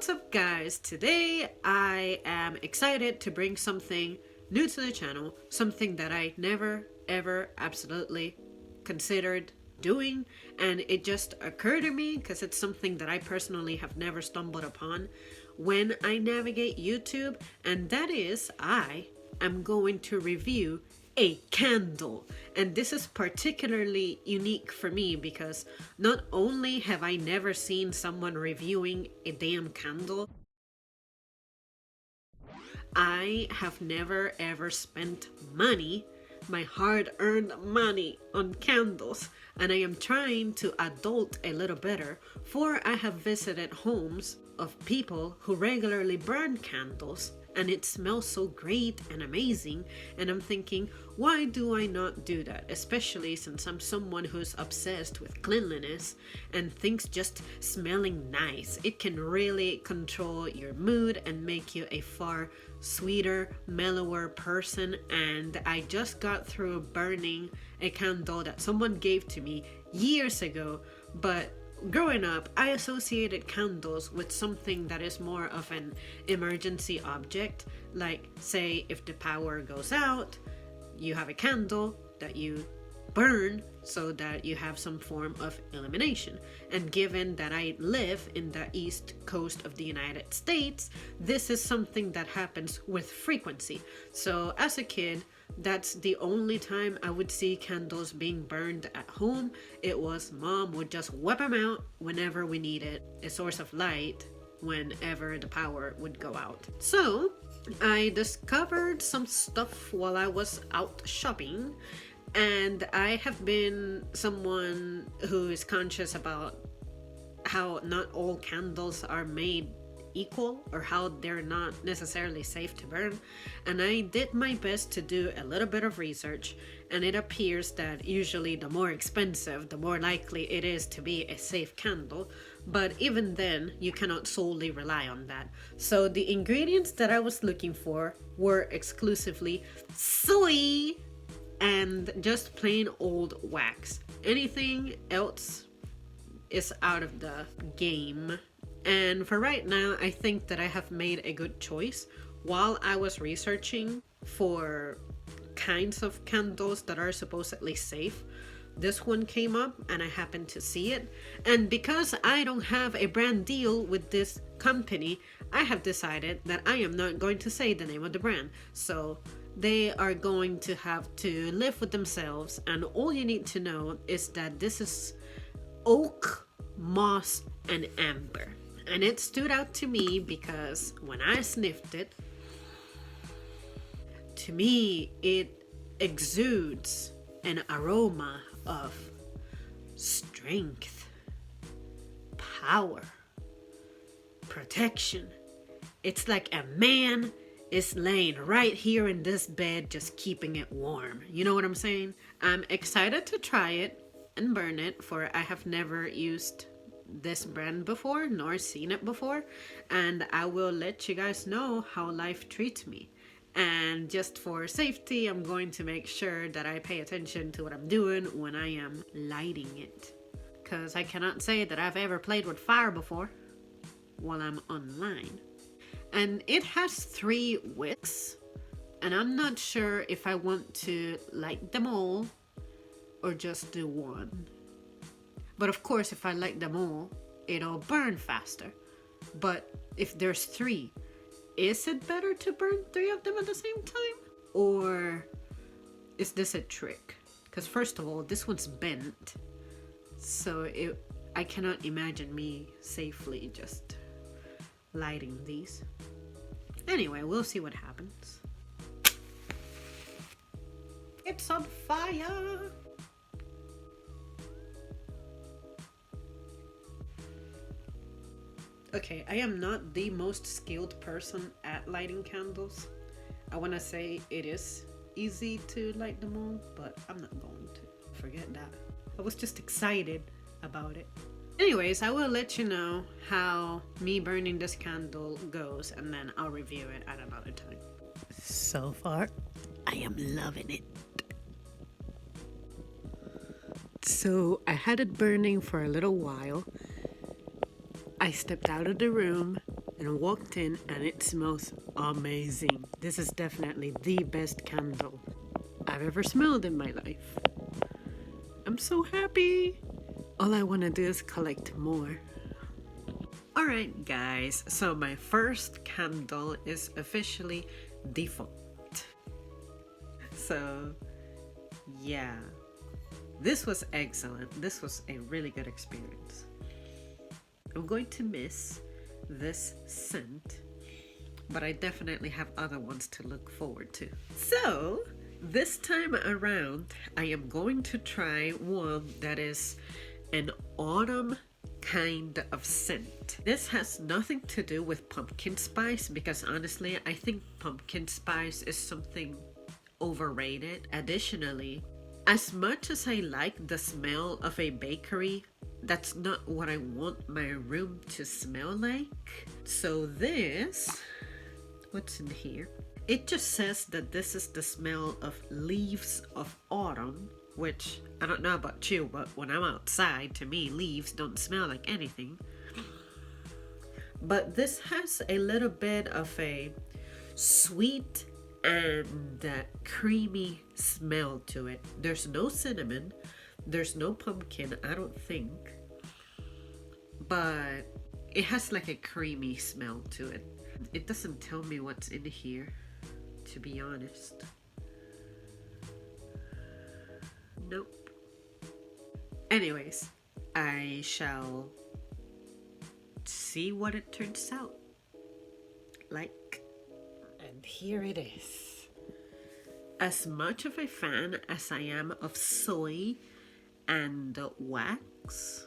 What's up, guys? Today I am excited to bring something new to the channel, something that I never ever absolutely considered doing, and it just occurred to me because it's something that I personally have never stumbled upon when I navigate YouTube, and that is I am going to review a candle. And this is particularly unique for me because not only have I never seen someone reviewing a damn candle, I have never ever spent money, my hard-earned money, on candles, and I am trying to adult a little better, for I have visited homes of people who regularly burn candles, and it smells so great and amazing, and I'm thinking, why do I not do that? Especially since I'm someone who's obsessed with cleanliness and things just smelling nice. It can really control your mood and make you a far sweeter, mellower person. And I just got through burning a candle that someone gave to me years ago, but growing up, I associated candles with something that is more of an emergency object. Like, say, if the power goes out, you have a candle that you burn so that you have some form of illumination. And given that I live in the east coast of the United States, this is something that happens with frequency. So as a kid, that's the only time I would see candles being burned at home. It was mom would just whip them out whenever we needed a source of light whenever the power would go out. So I discovered some stuff while I was out shopping, and I have been someone who is conscious about how not all candles are made equal, or how they're not necessarily safe to burn. And I did my best to do a little bit of research, and it appears that usually the more expensive, the more likely it is to be a safe candle. But even then, you cannot solely rely on that. So the ingredients that I was looking for were exclusively soy and just plain old wax. Anything else is out of the game. And for right now, I think that I have made a good choice. While I was researching for kinds of candles that are supposedly safe, this one came up and I happened to see it. And because I don't have a brand deal with this company, I have decided that I am not going to say the name of the brand. So they are going to have to live with themselves. And all you need to know is that this is oak, moss, and amber. And it stood out to me because when I sniffed it, to me, it exudes an aroma of strength, power, protection. It's like a man is laying right here in this bed, just keeping it warm. You know what I'm saying? I'm excited to try it and burn it, for I have never used this brand before nor seen it before, and I will let you guys know how life treats me. And just for safety, I'm going to make sure that I pay attention to what I'm doing when I am lighting it, because I cannot say that I've ever played with fire before while I'm online. And it has 3 wicks, and I'm not sure if I want to light them all or just do one. But of course, if I light them all, it'll burn faster. But if there's 3, is it better to burn 3 of them at the same time? Or is this a trick? Because first of all, this one's bent. So I cannot imagine me safely just lighting these. Anyway, we'll see what happens. It's on fire! Okay, I am not the most skilled person at lighting candles. I want to say it is easy to light them all, but I'm not going to. Forget that. I was just excited about it. Anyways, I will let you know how me burning this candle goes, and then I'll review it at another time. So far, I am loving it. So I had it burning for a little while. I stepped out of the room and walked in and it smells amazing. This is definitely the best candle I've ever smelled in my life. I'm so happy. All I want to do is collect more. Alright guys, so my first candle is officially defunct. So yeah, this was excellent. This was a really good experience. I'm going to miss this scent, but I definitely have other ones to look forward to. So this time around, I am going to try one that is an autumn kind of scent. This has nothing to do with pumpkin spice because honestly, I think pumpkin spice is something overrated. Additionally, as much as I like the smell of a bakery, that's not what I want my room to smell like. So this, what's in here? It just says that this is the smell of leaves of autumn, which I don't know about you, but when I'm outside, to me, leaves don't smell like anything. But this has a little bit of a sweet and creamy smell to it. There's no cinnamon, there's no pumpkin, I don't think, but it has like a creamy smell to it. It doesn't tell me what's in here, to be honest. Nope. Anyways, I shall see what it turns out like. And here it is. As much of a fan as I am of soy and wax,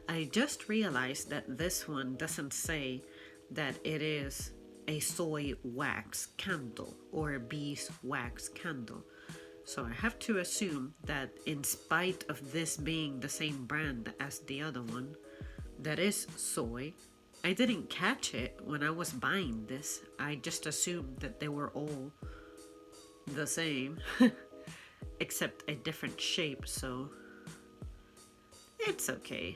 I just realized that this one doesn't say that it is a soy wax candle or a beeswax candle. So I have to assume that in spite of this being the same brand as the other one, that is soy. I didn't catch it when I was buying this. I just assumed that they were all the same, except a different shape, so it's okay.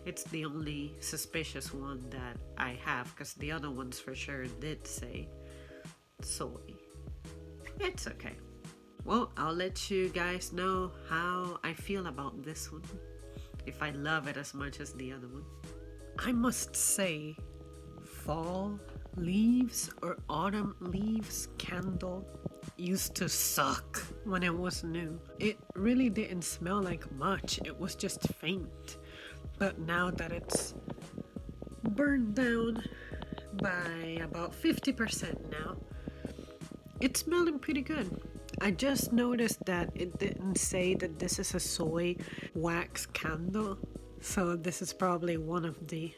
It's the only suspicious one that I have, because the other ones for sure did say soy. It's okay. Well, I'll let you guys know how I feel about this one, if I love it as much as the other one. I must say, fall leaves or autumn leaves candle used to suck when it was new. It really didn't smell like much, it was just faint. But now that it's burned down by about 50% now, it's smelling pretty good. I just noticed that it didn't say that this is a soy wax candle, so this is probably one of the,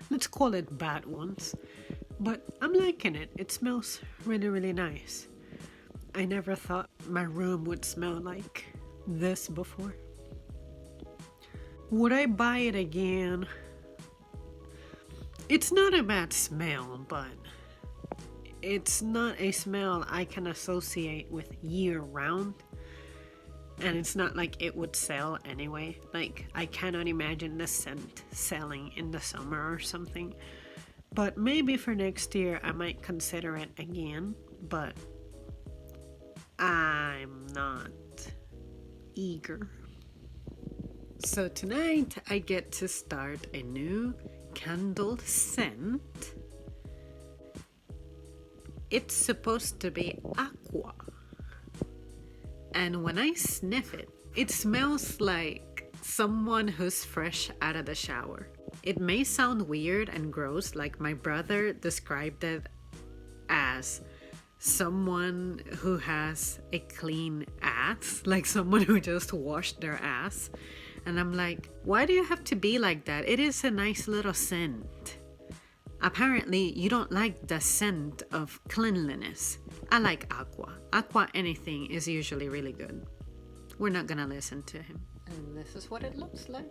let's call it, bad ones. But I'm liking it. It smells really, really nice. I never thought my room would smell like this before. Would I buy it again? It's not a bad smell, but it's not a smell I can associate with year round. And it's not like it would sell anyway. Like, I cannot imagine the scent selling in the summer or something. But maybe for next year I might consider it again, but I'm not eager. So tonight I get to start a new candle scent. It's supposed to be aqua. And when I sniff it, it smells like someone who's fresh out of the shower. It may sound weird and gross, like my brother described it as someone who has a clean ass, like someone who just washed their ass. And I'm like, why do you have to be like that? It is a nice little scent. Apparently, you don't like the scent of cleanliness. I like aqua. Aqua anything is usually really good. We're not gonna listen to him. And this is what it looks like.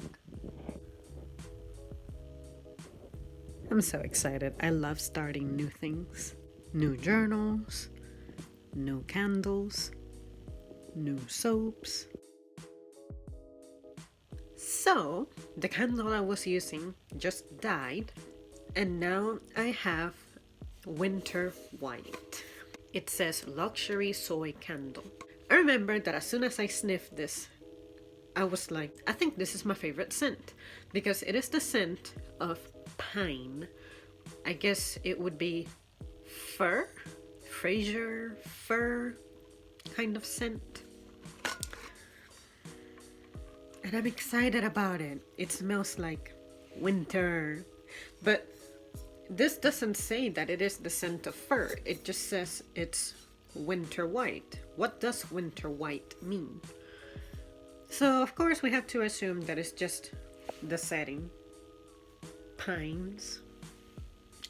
I'm so excited. I love starting new things. New journals, new candles, new soaps. So the candle I was using just died, and now I have Winter White. It says luxury soy candle. I remember that as soon as I sniffed this, I was like, I think this is my favorite scent, because it is the scent of pine. I guess it would be fir, Fraser fir kind of scent. And I'm excited about it. It smells like winter. But this doesn't say that it is the scent of fir. It just says it's winter white. What does winter white mean? So of course we have to assume that it's just the setting. Pines.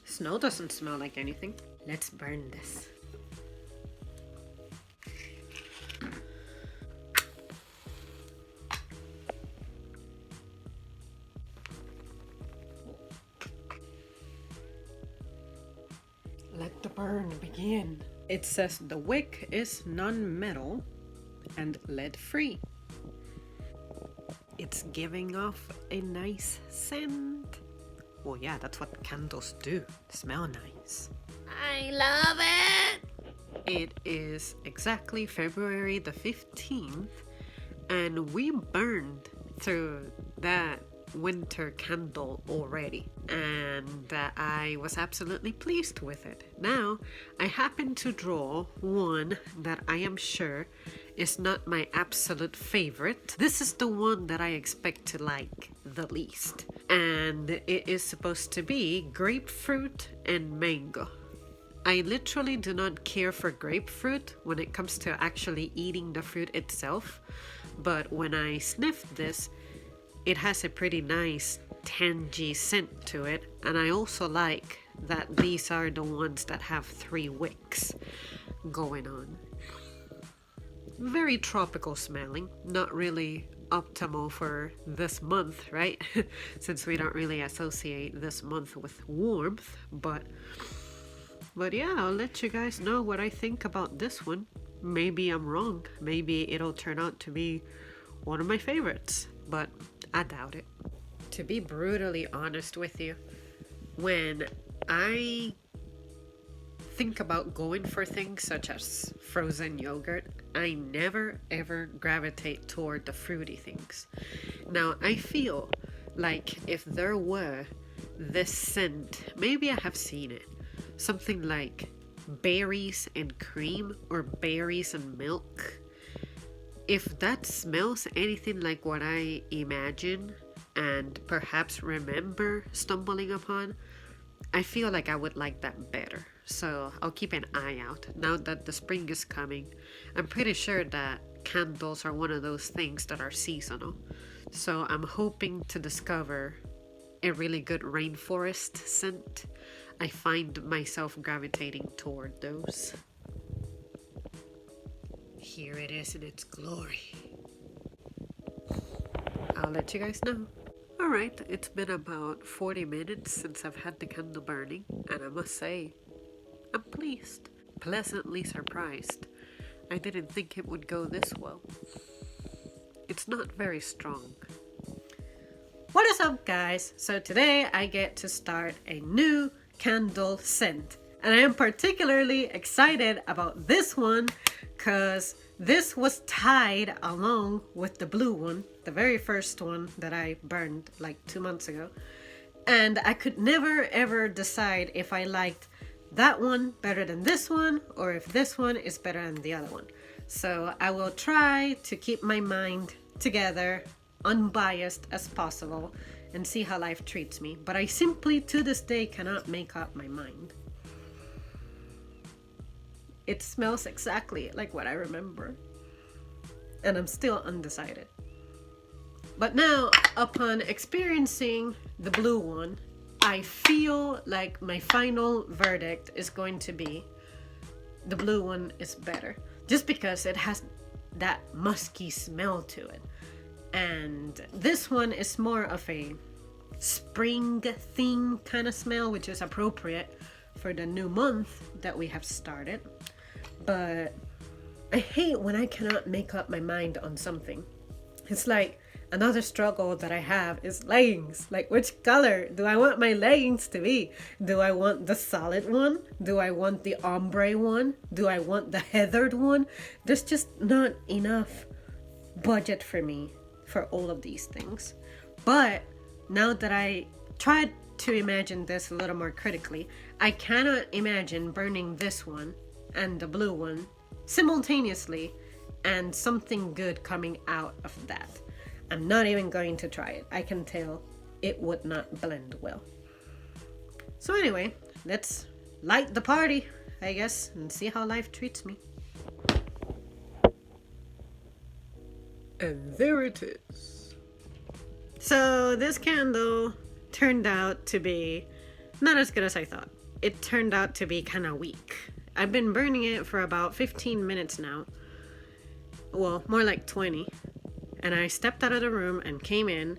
Snow doesn't smell like anything. Let's burn this. Let the burn begin. It says the wick is non-metal and lead-free. It's giving off a nice scent. Well, yeah, that's what candles do. Smell nice. I love it! It is exactly February the 15th, and we burned through that winter candle already, and I was absolutely pleased with it. Now I happen to draw one that I am sure is not my absolute favorite. This is the one that I expect to like the least, and it is supposed to be grapefruit and mango. I literally do not care for grapefruit when it comes to actually eating the fruit itself, but when I sniffed this, it has a pretty nice tangy scent to it, and I also like that these are the ones that have 3 wicks going on. Very tropical smelling, not really optimal for this month, right? Since we don't really associate this month with warmth, but yeah, I'll let you guys know what I think about this one. Maybe I'm wrong. Maybe it'll turn out to be one of my favorites, but I doubt it. To be brutally honest with you, when I think about going for things such as frozen yogurt, I never ever gravitate toward the fruity things. Now, I feel like if there were this scent, maybe I have seen it, something like berries and cream or berries and milk. If that smells anything like what I imagine and perhaps remember stumbling upon, I feel like I would like that better. So I'll keep an eye out. Now that the spring is coming, I'm pretty sure that candles are one of those things that are seasonal. So I'm hoping to discover a really good rainforest scent. I find myself gravitating toward those. Here it is in its glory. I'll let you guys know. Alright, it's been about 40 minutes since I've had the candle burning, and I must say, I'm pleased. Pleasantly surprised. I didn't think it would go this well. It's not very strong. What is up, guys? So today I get to start a new candle scent, and I am particularly excited about this one because this was tied along with the blue one, the very first one that I burned like 2 months ago, and I could never ever decide if I liked that one better than this one or if this one is better than the other one. So I will try to keep my mind together, unbiased as possible, and see how life treats me, but I simply to this day cannot make up my mind. It smells exactly like what I remember, and I'm still undecided. But now, upon experiencing the blue one, I feel like my final verdict is going to be the blue one is better, just because it has that musky smell to it. And this one is more of a spring thing kind of smell, which is appropriate for the new month that we have started. But I hate when I cannot make up my mind on something. It's like Another struggle that I have is leggings. Like, which color do I want my leggings to be? Do I want the solid one? Do I want the ombre one? Do I want the heathered one? There's just not enough budget for me for all of these things. But now that I tried to imagine this a little more critically, I cannot imagine burning this one and the blue one simultaneously and something good coming out of that. I'm not even going to try it. I can tell it would not blend well. So anyway, let's light the party, I guess, and see how life treats me. And there it is. So this candle turned out to be not as good as I thought. It turned out to be kind of weak. I've been burning it for about 15 minutes now. Well, more like 20. And I stepped out of the room and came in,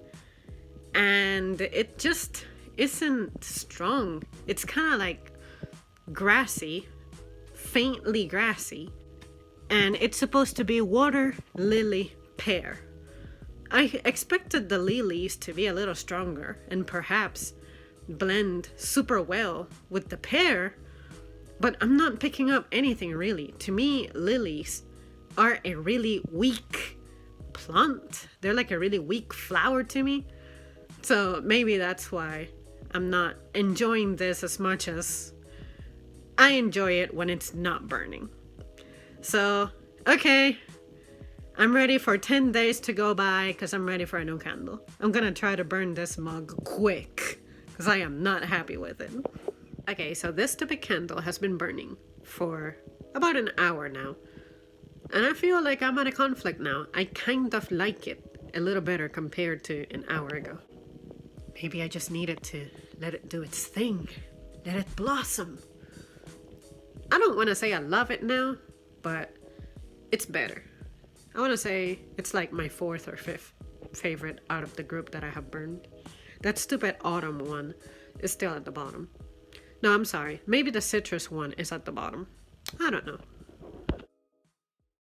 and it just isn't strong. It's kind of like grassy, faintly grassy, and it's supposed to be water, lily, pear. I expected the lilies to be a little stronger and perhaps blend super well with the pear, but I'm not picking up anything really. To me, lilies are a really weak plant. They're like a really weak flower to me. So maybe that's why I'm not enjoying this as much as I enjoy it when it's not burning. So, okay. I'm ready for 10 days to go by because I'm ready for a new candle. I'm gonna try to burn this mug quick because I am not happy with it. Okay, so this stupid candle has been burning for about an hour now. And I feel like I'm at a conflict now. I kind of like it a little better compared to an hour ago. Maybe I just needed to let it do its thing. Let it blossom. I don't want to say I love it now, but it's better. I want to say it's like my 4th or 5th favorite out of the group that I have burned. That stupid autumn one is still at the bottom. No, I'm sorry. Maybe the citrus one is at the bottom. I don't know.